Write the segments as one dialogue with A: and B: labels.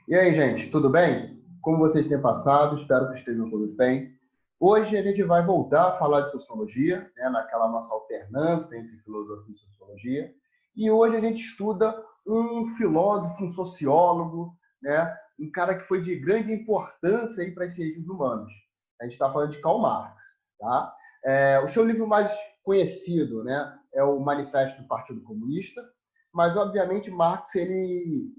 A: E aí, gente, tudo bem? Como vocês têm passado? Espero que estejam todos bem. Hoje a gente vai voltar a falar de sociologia, né, naquela nossa alternância entre filosofia e sociologia. E hoje a gente estuda um filósofo, um sociólogo, né, um cara que foi de grande importância aí para as ciências humanas. A gente está falando de Karl Marx. Tá? O seu livro mais conhecido, né, é o Manifesto do Partido Comunista, mas, obviamente, Marx ele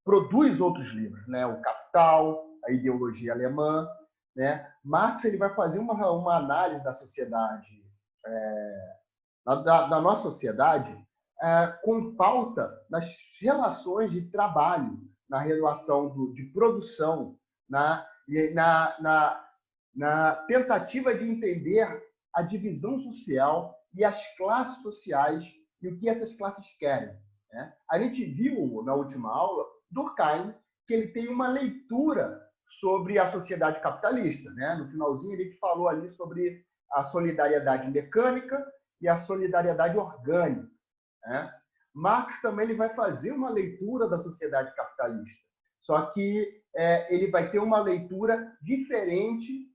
A: produz outros livros, né? O Capital, a Ideologia Alemã, né? Marx ele vai fazer uma análise da sociedade, da nossa sociedade, com pauta nas relações de trabalho, na relação de produção, na, na, na, na tentativa de entender a divisão social e as classes sociais e o que essas classes querem. Né? A gente viu na última aula Durkheim que ele tem uma leitura sobre a sociedade capitalista. Né? No finalzinho, ele falou ali sobre a solidariedade mecânica e a solidariedade orgânica. Né? Marx também ele vai fazer uma leitura da sociedade capitalista, só que ele vai ter uma leitura diferente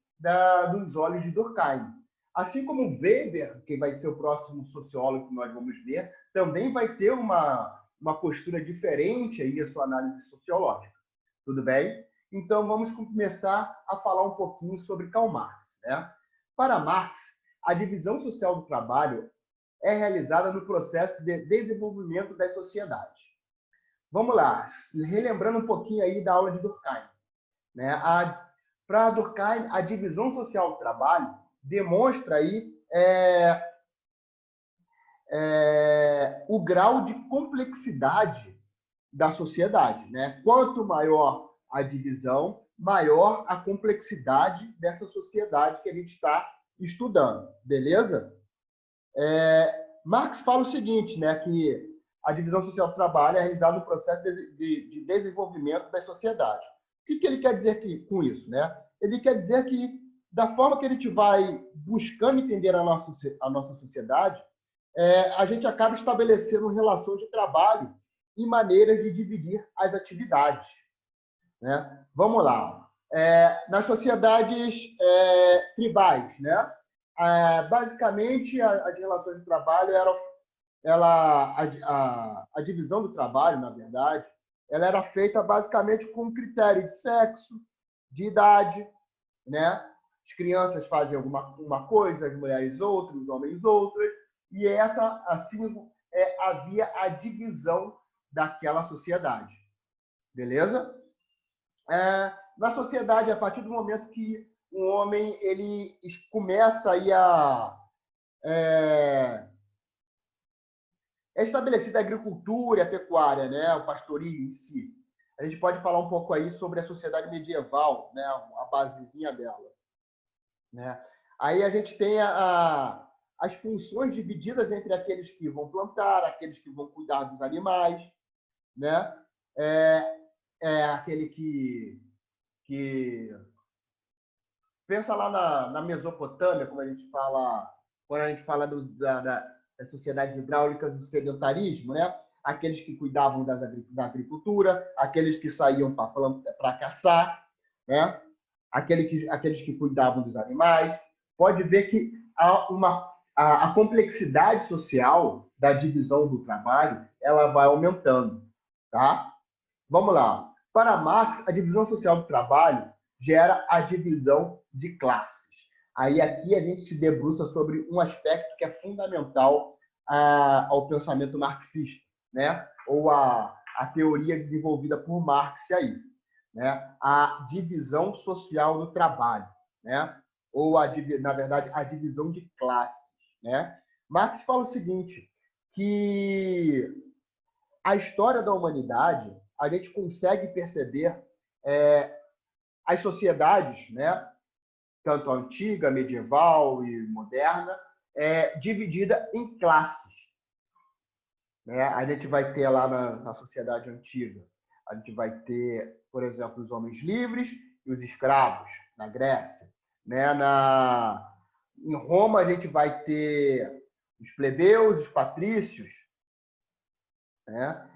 A: dos olhos de Durkheim. Assim como Weber, que vai ser o próximo sociólogo que nós vamos ver, também vai ter uma postura diferente aí a sua análise sociológica. Tudo bem? Então, vamos começar a falar um pouquinho sobre Karl Marx. Né? Para Marx, a divisão social do trabalho é realizada no processo de desenvolvimento das sociedades. Vamos lá, relembrando um pouquinho aí da aula de Durkheim. Né? Para Durkheim, a divisão social do trabalho demonstra aí o grau de complexidade da sociedade. Né? Quanto maior a divisão, maior a complexidade dessa sociedade que a gente está estudando. Beleza? Marx fala o seguinte, né, que a divisão social do trabalho é realizada no processo de desenvolvimento das sociedades. O que ele quer dizer com isso? Né? Ele quer dizer que, da forma que a gente vai buscando entender a nossa sociedade, a gente acaba estabelecendo relações de trabalho e maneiras de dividir as atividades. Né? Vamos lá. Nas sociedades tribais, né? Basicamente, as relações de trabalho a divisão do trabalho, na verdade, ela era feita basicamente com critério de sexo, de idade, né? As crianças fazem uma coisa, as mulheres outra, os homens outra, e essa assim havia a divisão daquela sociedade, beleza? Na sociedade, a partir do momento que um homem ele começa aí é estabelecida a agricultura e a pecuária, né, o pastorio em si. A gente pode falar um pouco aí sobre a sociedade medieval, né, a basezinha dela. Né? Aí a gente tem as funções divididas entre aqueles que vão plantar, aqueles que vão cuidar dos animais, né? Aquele que pensa lá na Mesopotâmia, como a gente fala, quando a gente fala das sociedades hidráulicas do sedentarismo, né? Aqueles que cuidavam da agricultura, aqueles que saíam para caçar, né? Aqueles que cuidavam dos animais. Pode ver que a complexidade social da divisão do trabalho ela vai aumentando. Tá? Vamos lá. Para Marx, a divisão social do trabalho gera a divisão de classes. Aí aqui a gente se debruça sobre um aspecto que é fundamental ao pensamento marxista, né? Ou a teoria desenvolvida por Marx aí, né? A divisão social do trabalho, né? Ou na verdade a divisão de classes, né? Marx fala o seguinte, que a história da humanidade a gente consegue perceber as sociedades, né? Tanto a antiga, medieval e moderna, dividida em classes. Né? A gente vai ter lá na sociedade antiga, a gente vai ter, por exemplo, os homens livres e os escravos, na Grécia. Né? Em Roma, a gente vai ter os plebeus, os patrícios. Né?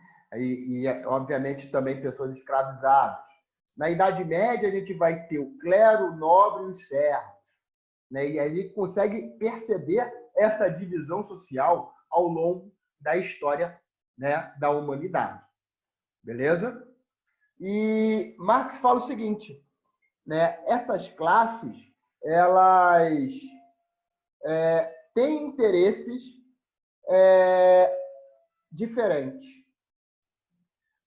A: Obviamente, também pessoas escravizadas. Na Idade Média, a gente vai ter o clero, o nobre e os servos, né? E aí ele consegue perceber essa divisão social ao longo da história, né, da humanidade. Beleza? E Marx fala o seguinte, né? Essas classes, elas têm interesses diferentes.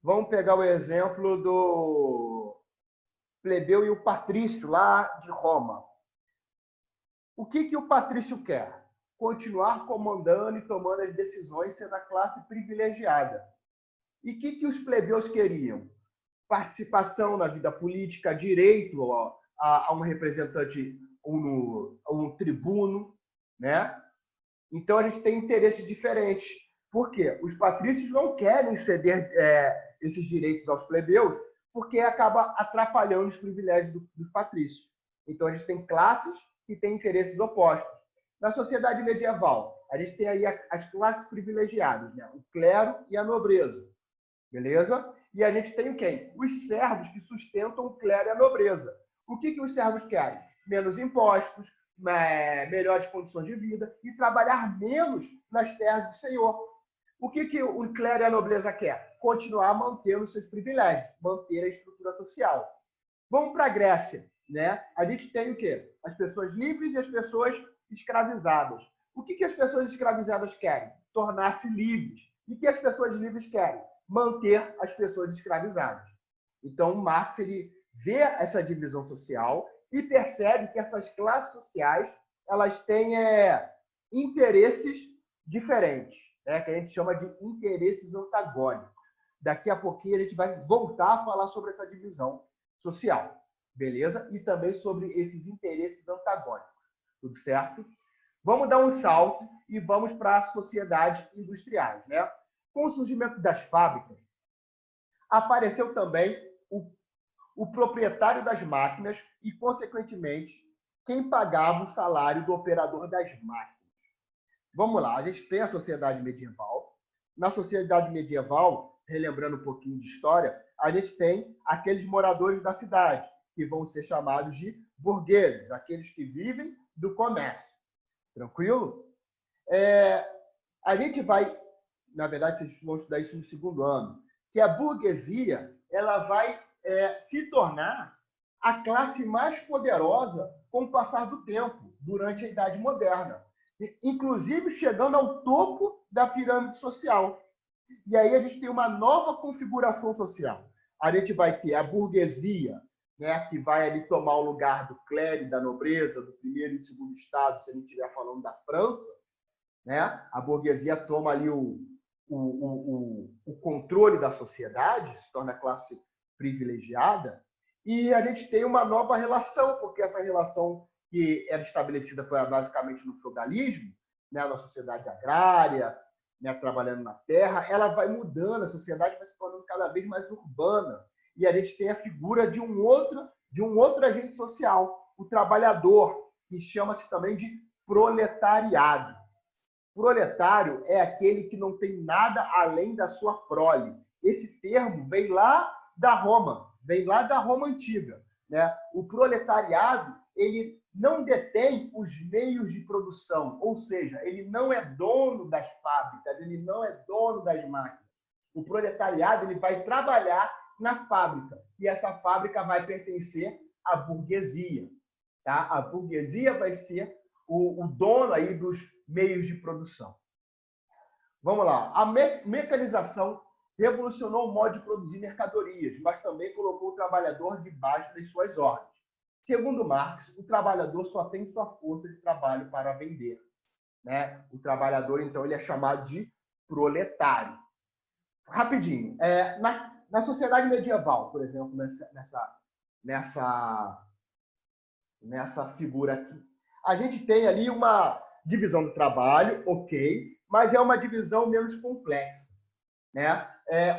A: Vamos pegar o exemplo do plebeu e o patrício lá de Roma. O que o patrício quer? Continuar comandando e tomando as decisões, sendo a classe privilegiada. E o que os plebeus queriam? Participação na vida política, direito a um representante, um tribuno, né? Então, a gente tem interesses diferentes. Por quê? Os patrícios não querem ceder esses direitos aos plebeus, porque acaba atrapalhando os privilégios dos patrícios. Então, a gente tem classes que têm interesses opostos. Na sociedade medieval, a gente tem aí as classes privilegiadas, né? O clero e a nobreza. Beleza? E a gente tem quem? Os servos que sustentam o clero e a nobreza. O que os servos querem? Menos impostos, melhores condições de vida e trabalhar menos nas terras do Senhor. O que o clero e a nobreza quer? Continuar mantendo seus privilégios, manter a estrutura social. Vamos para a Grécia, né? A gente tem o quê? As pessoas livres e as pessoas escravizadas. O que as pessoas escravizadas querem? Tornar-se livres. E o que as pessoas livres querem? Manter as pessoas escravizadas. Então, Marx ele vê essa divisão social e percebe que essas classes sociais elas têm interesses diferentes, né? Que a gente chama de interesses antagônicos. Daqui a pouquinho a gente vai voltar a falar sobre essa divisão social, beleza? E também sobre esses interesses antagônicos, tudo certo? Vamos dar um salto e vamos para as sociedades industriais, né? Com o surgimento das fábricas, apareceu também o proprietário das máquinas e, consequentemente, quem pagava o salário do operador das máquinas. Vamos lá, a gente tem a sociedade medieval. Na sociedade medieval, relembrando um pouquinho de história, a gente tem aqueles moradores da cidade, que vão ser chamados de burgueses, aqueles que vivem do comércio. Tranquilo? A gente vai, na verdade, vocês vão estudar isso no segundo ano, que a burguesia ela vai se tornar a classe mais poderosa com o passar do tempo, durante a Idade Moderna. Inclusive chegando ao topo da pirâmide social. E aí a gente tem uma nova configuração social. A gente vai ter a burguesia, né, que vai ali tomar o lugar do clero e da nobreza, do primeiro e segundo estado, se a gente estiver falando da França, né? A burguesia toma ali o controle da sociedade, se torna classe privilegiada, e a gente tem uma nova relação, porque essa relação que era estabelecida basicamente no feudalismo, né, na sociedade agrária, né, trabalhando na terra, ela vai mudando, a sociedade vai se tornando cada vez mais urbana, e a gente tem a figura de um outro agente social, o trabalhador, que chama-se também de proletariado. Proletário é aquele que não tem nada além da sua prole. Esse termo vem lá da Roma antiga, né? O proletariado, ele não detém os meios de produção, ou seja, ele não é dono das fábricas, ele não é dono das máquinas. O proletariado ele vai trabalhar na fábrica, e essa fábrica vai pertencer à burguesia. Tá? A burguesia vai ser o dono aí dos meios de produção. Vamos lá. A mecanização revolucionou o modo de produzir mercadorias, mas também colocou o trabalhador debaixo das suas ordens. Segundo Marx, o trabalhador só tem sua força de trabalho para vender, né? O trabalhador, então, ele é chamado de proletário. Rapidinho. Na sociedade medieval, por exemplo, nessa figura aqui, a gente tem ali uma divisão do trabalho, ok, mas é uma divisão menos complexa, né?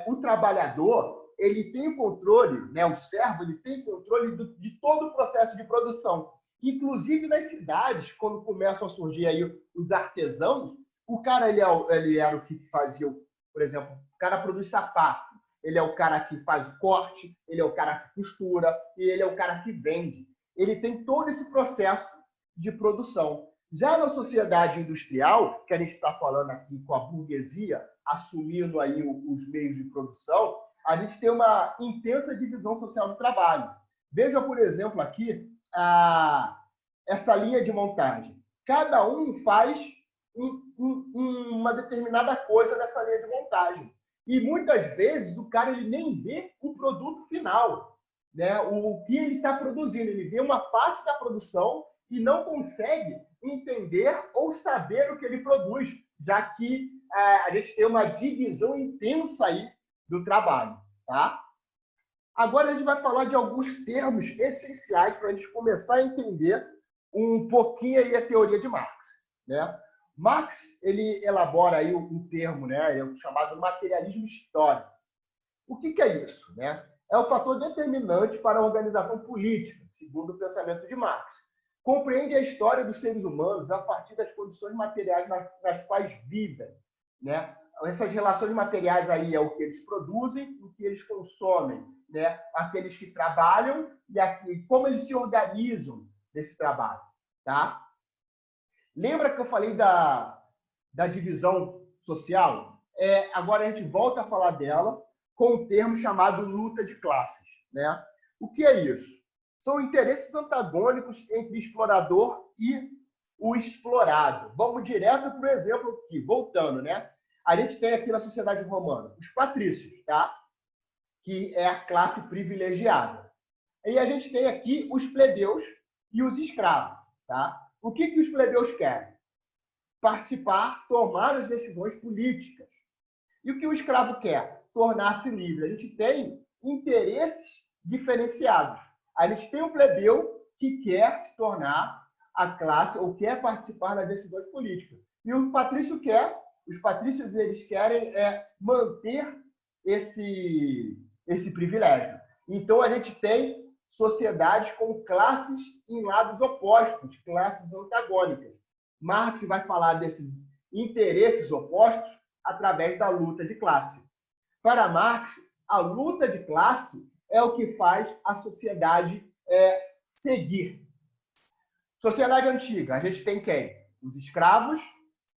A: O trabalhador ele tem controle, né? O servo ele tem controle de todo o processo de produção, inclusive nas cidades, quando começam a surgir aí os artesãos, o cara ele era o que fazia, por exemplo, O cara produz sapato. Ele é o cara que faz o corte, ele é o cara que costura e ele é o cara que vende. Ele tem todo esse processo de produção. Já na sociedade industrial, que a gente está falando aqui com a burguesia, assumindo aí os meios de produção, a gente tem uma intensa divisão social do trabalho. Veja, por exemplo, aqui essa linha de montagem. Cada um faz uma determinada coisa nessa linha de montagem. E muitas vezes o cara ele nem vê o produto final, né? O que ele está produzindo. Ele vê uma parte da produção e não consegue entender ou saber o que ele produz, já que a gente tem uma divisão intensa aí do trabalho. Tá? Agora a gente vai falar de alguns termos essenciais para a gente começar a entender um pouquinho aí a teoria de Marx. Né? Marx ele elabora aí um termo, né, chamado materialismo histórico. O que é isso? Né? É o fator determinante para a organização política, segundo o pensamento de Marx. Compreende a história dos seres humanos a partir das condições materiais nas quais vivem. Né? Essas relações materiais aí é o que eles produzem, o que eles consomem, né? Aqueles que trabalham e como eles se organizam nesse trabalho. Tá? Lembra que eu falei da divisão social? Agora a gente volta a falar dela com um termo chamado luta de classes. Né? O que é isso? São interesses antagônicos entre o explorador e o explorado. Vamos direto para o exemplo aqui, voltando. Né? A gente tem aqui na sociedade romana os patrícios, tá? Que é a classe privilegiada. E a gente tem aqui os plebeus e os escravos. Tá? O que os plebeus querem? Participar, tomar as decisões políticas. E o que o escravo quer? Tornar-se livre. A gente tem interesses diferenciados. A gente tem o plebeu que quer se tornar a classe ou quer participar das decisões políticas. E o patrício quer, os patrícios eles querem manter esse privilégio. Então a gente tem sociedades com classes em lados opostos, classes antagônicas. Marx vai falar desses interesses opostos através da luta de classe. Para Marx, a luta de classe é o que faz a sociedade seguir. Sociedade antiga, a gente tem quem? Os escravos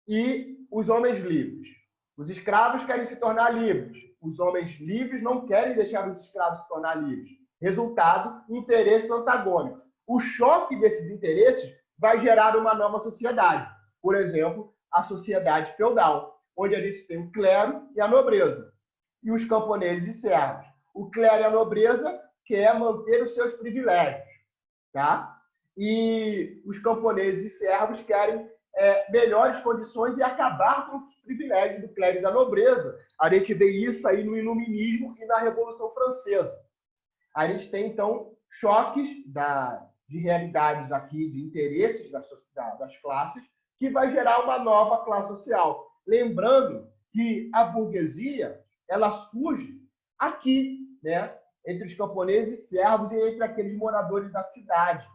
A: e os homens livres. Os escravos querem se tornar livres. Os homens livres não querem deixar os escravos se tornar livres. Resultado, interesses antagônicos. O choque desses interesses vai gerar uma nova sociedade. Por exemplo, a sociedade feudal, onde a gente tem o clero e a nobreza. E os camponeses e servos. O clero e a nobreza quer manter os seus privilégios. Tá? E os camponeses e servos querem melhores condições e acabar com os privilégios do clero e da nobreza. A gente vê isso aí no Iluminismo e na Revolução Francesa. A gente tem, então, choques de realidades aqui, de interesses das classes, que vai gerar uma nova classe social. Lembrando que a burguesia ela surge aqui, né? Entre os camponeses e servos e entre aqueles moradores da cidade.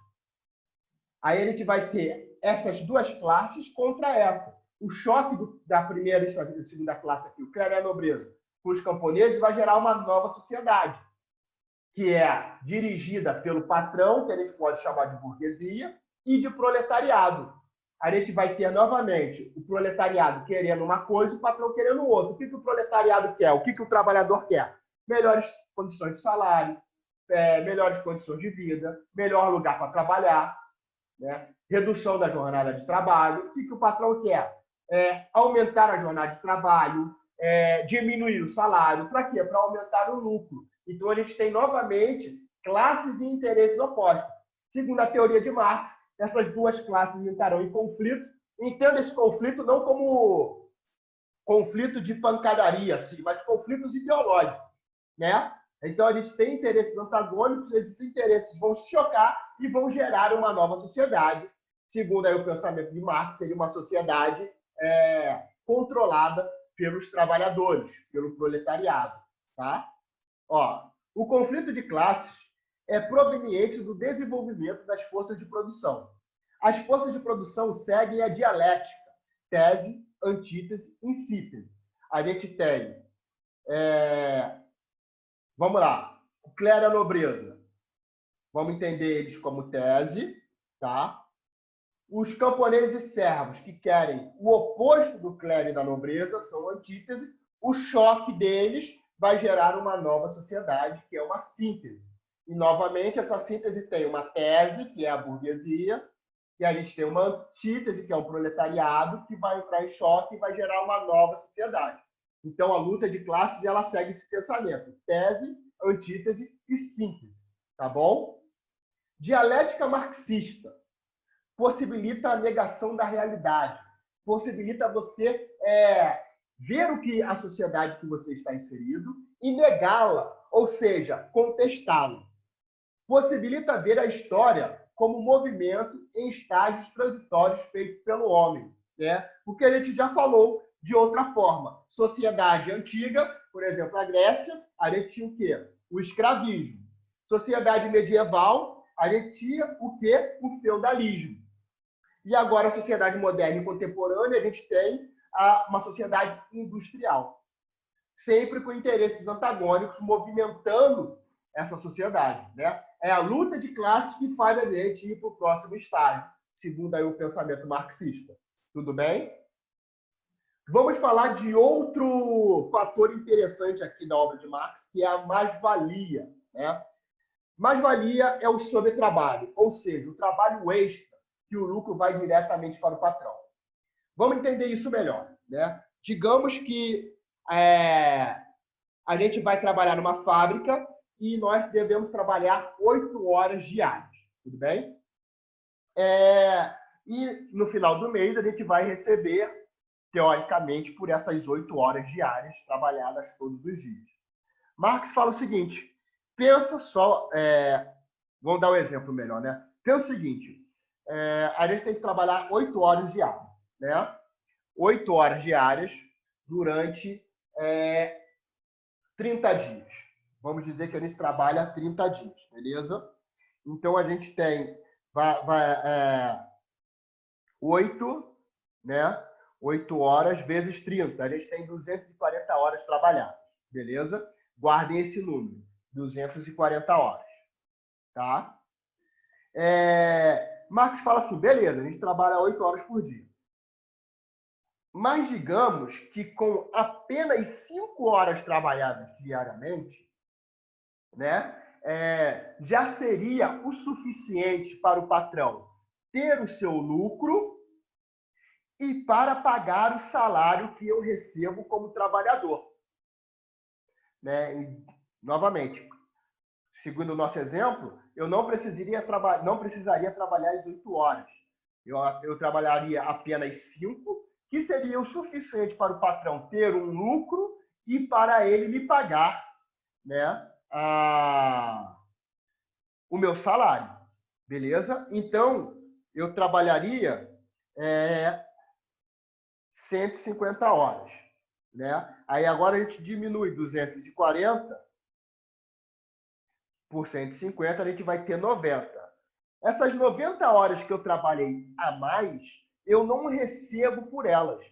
A: Aí a gente vai ter essas duas classes contra essa. O choque da primeira e da segunda classe aqui, o clero e a nobreza, com os camponeses, vai gerar uma nova sociedade, que é dirigida pelo patrão, que a gente pode chamar de burguesia, e de proletariado. A gente vai ter novamente o proletariado querendo uma coisa e o patrão querendo outra. O que o proletariado quer? O que o trabalhador quer? Melhores condições de salário, melhores condições de vida, melhor lugar para trabalhar, né? Redução da jornada de trabalho. O que o patrão quer? Aumentar a jornada de trabalho, diminuir o salário. Para quê? Para aumentar o lucro. Então, a gente tem, novamente, classes e interesses opostos. Segundo a teoria de Marx, essas duas classes entrarão em conflito. Entenda esse conflito não como conflito de pancadaria, assim, mas conflitos ideológicos. Né? Então, a gente tem interesses antagônicos, esses interesses vão se chocar e vão gerar uma nova sociedade. Segundo aí o pensamento de Marx, seria uma sociedade controlada pelos trabalhadores, pelo proletariado. Tá? Ó, o conflito de classes é proveniente do desenvolvimento das forças de produção. As forças de produção seguem a dialética, tese, antítese e síntese. A gente tem Vamos lá. O clero e a nobreza. Vamos entender eles como tese, tá? Os camponeses e servos, que querem o oposto do clero e da nobreza, são antítese. O choque deles vai gerar uma nova sociedade, que é uma síntese. E, novamente, essa síntese tem uma tese, que é a burguesia, e a gente tem uma antítese, que é o proletariado, que vai entrar em choque e vai gerar uma nova sociedade. Então, a luta de classes, ela segue esse pensamento. Tese, antítese e síntese. Tá bom? Dialética marxista possibilita a negação da realidade, possibilita você ver o que a sociedade que você está inserido e negá-la, ou seja, contestá-la. Possibilita ver a história como movimento em estágios transitórios feito pelo homem, né? O que a gente já falou de outra forma. Sociedade antiga, por exemplo, a Grécia, a gente tinha o quê? O escravismo. Sociedade medieval, a gente tinha o quê? O feudalismo. E agora, a sociedade moderna e contemporânea, a gente tem uma sociedade industrial. Sempre com interesses antagônicos movimentando essa sociedade, né? É a luta de classes que faz a gente ir para o próximo estágio, segundo aí o pensamento marxista. Tudo bem? Vamos falar de outro fator interessante aqui da obra de Marx, que é a mais-valia, né? Mais-valia é o sobretrabalho, ou seja, o trabalho extra, que o lucro vai diretamente para o patrão. Vamos entender isso melhor, né? Digamos que a gente vai trabalhar numa fábrica e nós devemos trabalhar 8 horas diárias, tudo bem? E no final do mês a gente vai receber, teoricamente, por essas 8 horas diárias trabalhadas todos os dias. Marx fala o seguinte, pensa só, vamos dar um exemplo melhor, né? Pensa o seguinte, a gente tem que trabalhar 8 horas diárias, né? 8 horas diárias durante 30 dias. Vamos dizer que a gente trabalha 30 dias, beleza? Então, a gente tem 8, né? 8 horas vezes 30. A gente tem 240 horas trabalhadas, beleza? Guardem esse número, 240 horas, tá? Marx fala assim, beleza, a gente trabalha 8 horas por dia. Mas digamos que com apenas 5 horas trabalhadas diariamente, né, já seria o suficiente para o patrão ter o seu lucro e para pagar o salário que eu recebo como trabalhador. Né? E, novamente, segundo o nosso exemplo, eu não precisaria trabalhar as 8 horas. Eu trabalharia apenas 5, que seria o suficiente para o patrão ter um lucro e para ele me pagar, né, o meu salário. Beleza? Então, eu trabalharia 150 horas. Né? Aí agora a gente diminui 240 por 150, a gente vai ter 90. Essas 90 horas que eu trabalhei a mais, eu não recebo por elas.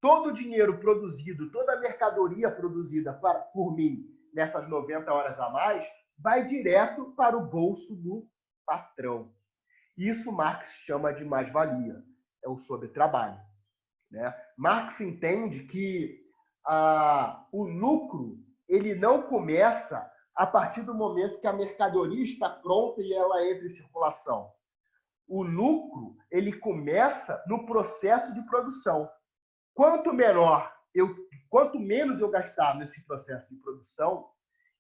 A: Todo o dinheiro produzido, toda a mercadoria produzida por mim nessas 90 horas a mais, vai direto para o bolso do patrão. Isso Marx chama de mais-valia, é o sobretrabalho. Né? Marx entende que o lucro ele não começa a partir do momento que a mercadoria está pronta e ela entra em circulação. O lucro ele começa no processo de produção. Quanto menos eu gastar nesse processo de produção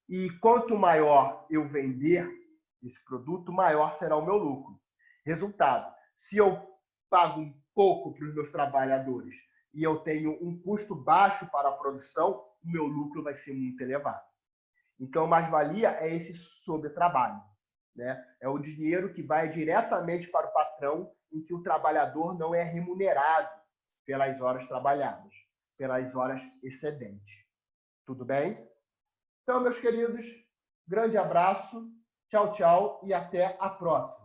A: e quanto maior eu vender esse produto, maior será o meu lucro. Resultado, se eu pago um pouco para os meus trabalhadores e eu tenho um custo baixo para a produção, o meu lucro vai ser muito elevado. Então, mais-valia é esse sobretrabalho. Né? É o dinheiro que vai diretamente para o patrão, em que o trabalhador não é remunerado pelas horas trabalhadas, pelas horas excedentes. Tudo bem? Então, meus queridos, grande abraço, tchau, tchau e até a próxima.